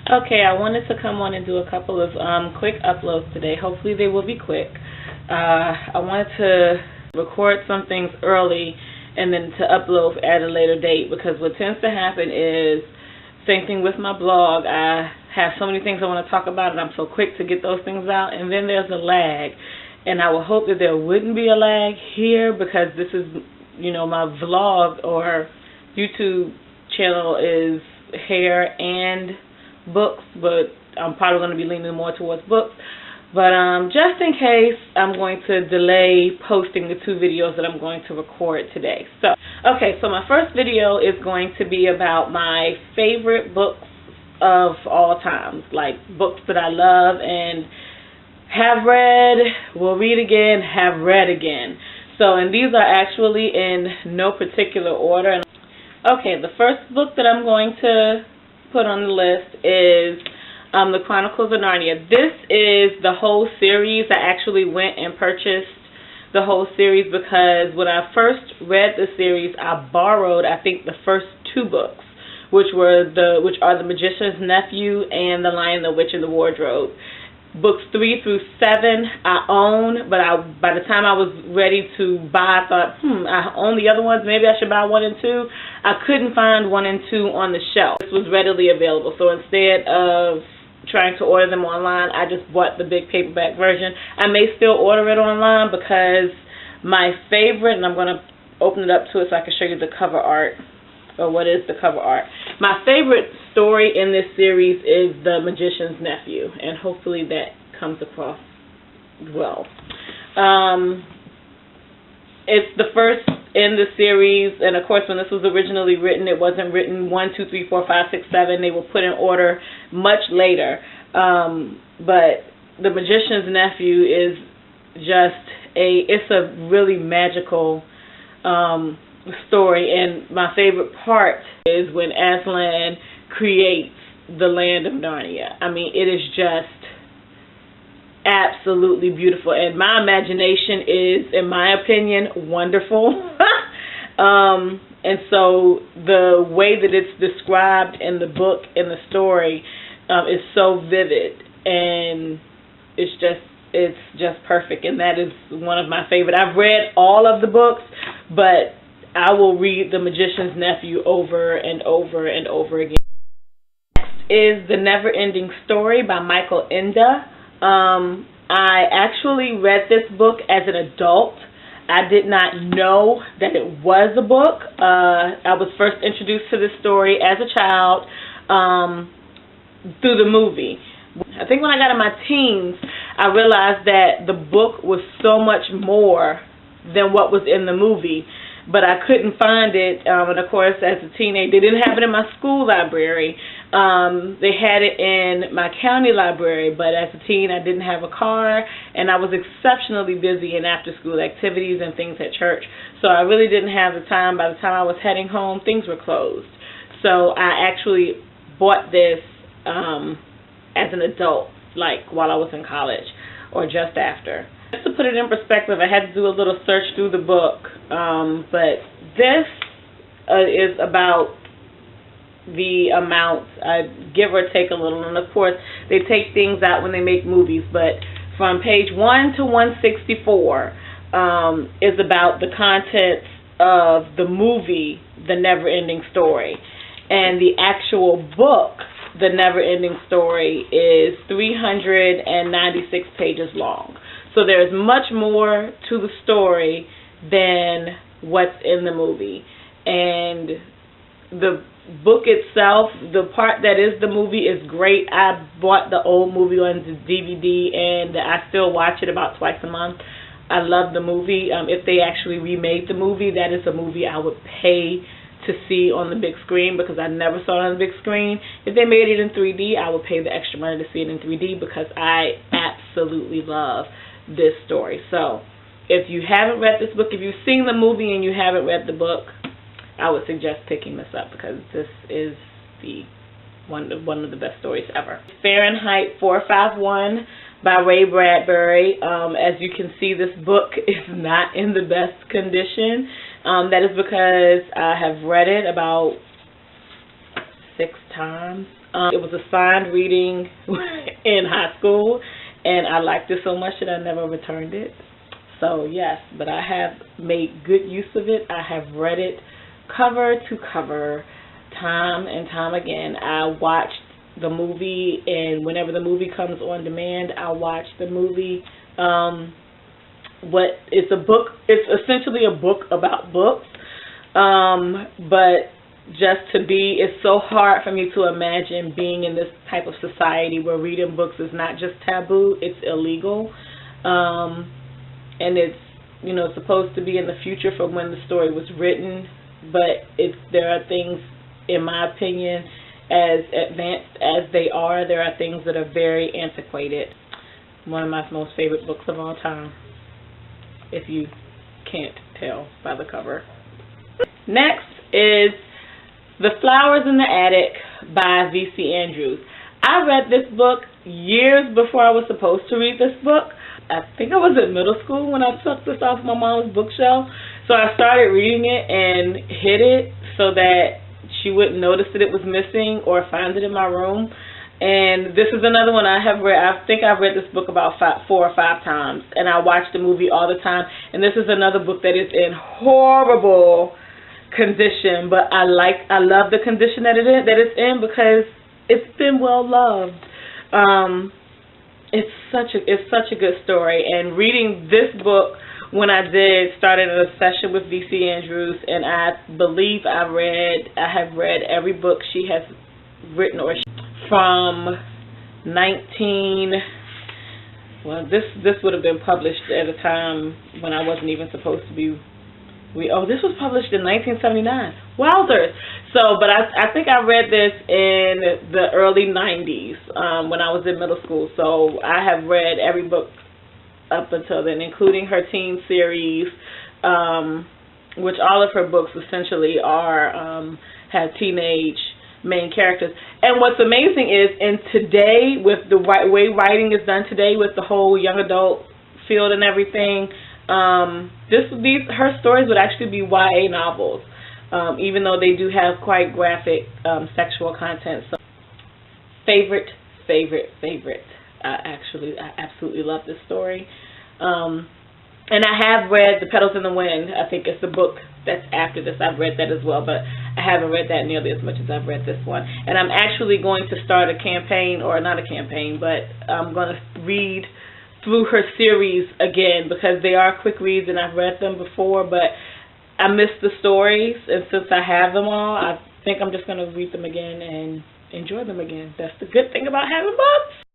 Okay, I wanted to come on and do a couple of quick uploads today. Hopefully they will be quick. I wanted to record some things early and then to upload at a later date, because what tends to happen is, same thing with my blog, I have so many things I want to talk about and I'm so quick to get those things out, and then there's a lag. And I would hope that there wouldn't be a lag here, because this is, my vlog or YouTube channel is hair and books, but I'm probably going to be leaning more towards books. But just in case, I'm going to delay posting the 2 videos that I'm going to record today. So my first video is going to be about my favorite books of all times, like books that I love and have read, will read again, have read again. So, and these are actually in no particular order. Okay, the first book that I'm going to put on the list is the Chronicles of Narnia. This is the whole series. I actually went and purchased the whole series because when I first read the series, I borrowed, I think, the first 2 books, which are The Magician's Nephew and The Lion, the Witch, and the Wardrobe. Books 3 through 7 I own, but by the time I was ready to buy, I thought, I own the other ones. Maybe I should buy 1 and 2. I couldn't find 1 and 2 on the shelf. This was readily available, so instead of trying to order them online, I just bought the big paperback version. I may still order it online because my favorite, and I'm going to open it up to it so I can show you the cover art. Or what is the cover art. My favorite story in this series is The Magician's Nephew, and hopefully that comes across well. It's the first in the series, and of course when this was originally written, it wasn't written 1, 2, 3, 4, 5, 6, 7. They were put in order much later. But The Magician's Nephew is just it's a really magical story, and my favorite part is when Aslan creates the land of Narnia. I mean, it is just absolutely beautiful, and my imagination is, in my opinion, wonderful. And so the way that it's described in the book, in the story, is so vivid, and it's just perfect, and that is one of my favorite. I've read all of the books, but I will read The Magician's Nephew over and over and over again. Next is The Neverending Story by Michael Ende. I actually read this book as an adult. I did not know that it was a book. I was first introduced to this story as a child through the movie. I think when I got in my teens, I realized that the book was so much more than what was in the movie. But I couldn't find it, and of course, as a teenager, they didn't have it in my school library. They had it in my county library, but as a teen, I didn't have a car, and I was exceptionally busy in after-school activities and things at church, so I really didn't have the time. By the time I was heading home, things were closed. So I actually bought this as an adult, like while I was in college, or just after. Just to put it in perspective, I had to do a little search through the book, but this is about the amount, give or take a little, and of course they take things out when they make movies, but from page 1 to 164 is about the contents of the movie The Neverending Story, and the actual book The Neverending Story is 396 pages long. So there's much more to the story than what's in the movie. And the book itself, the part that is the movie, is great. I bought the old movie on the DVD, and I still watch it about twice a month. I love the movie. If they actually remade the movie, that is a movie I would pay to see on the big screen, because I never saw it on the big screen. If they made it in 3D, I would pay the extra money to see it in 3D, because I absolutely love this story. So if you haven't read this book, if you've seen the movie and you haven't read the book, I would suggest picking this up, because this is one of the best stories ever. Fahrenheit 451 by Ray Bradbury. As you can see, this book is not in the best condition. That is because I have read it about 6 times. It was assigned reading in high school, and I liked it so much that I never returned it. So yes, but I have made good use of it. I have read it cover to cover, time and time again. I watched the movie, and whenever the movie comes on demand, I watch the movie. It's a book. It's essentially a book about books, but it's so hard for me to imagine being in this type of society where reading books is not just taboo, it's illegal. And it's, supposed to be in the future from when the story was written, but there are things, in my opinion, as advanced as they are, there are things that are very antiquated. One of my most favorite books of all time, if you can't tell by the cover. Next is The Flowers in the Attic by V.C. Andrews. I read this book years before I was supposed to read this book. I think I was in middle school when I took this off my mom's bookshelf. So I started reading it and hid it so that she wouldn't notice that it was missing or find it in my room. And this is another one I have read. I think I've read this book about 4 or 5 times, and I watch the movie all the time. And this is another book that is in horrible condition, but I love the condition that it's in because it's been well loved. It's such a good story, and reading this book when I started an obsession with V.C. Andrews, and I believe I have read every book she has written from this would have been published at a time when I wasn't even supposed to be. This was published in 1979. Wowzers! But I think I read this in the early 90s when I was in middle school. So I have read every book up until then, including her teen series, which all of her books essentially have teenage main characters. And what's amazing is, today, with the way writing is done today, with the whole young adult field and everything, her stories would actually be YA novels, even though they do have quite graphic sexual content. So, favorite. I absolutely love this story. And I have read The Petals in the Wind. I think it's the book that's after this. I've read that as well, but I haven't read that nearly as much as I've read this one. And I'm actually going to start a campaign, or not a campaign, but I'm going to read through her series again, because they are quick reads and I've read them before, but I miss the stories, and since I have them all, I think I'm just going to read them again and enjoy them again. That's the good thing about having books.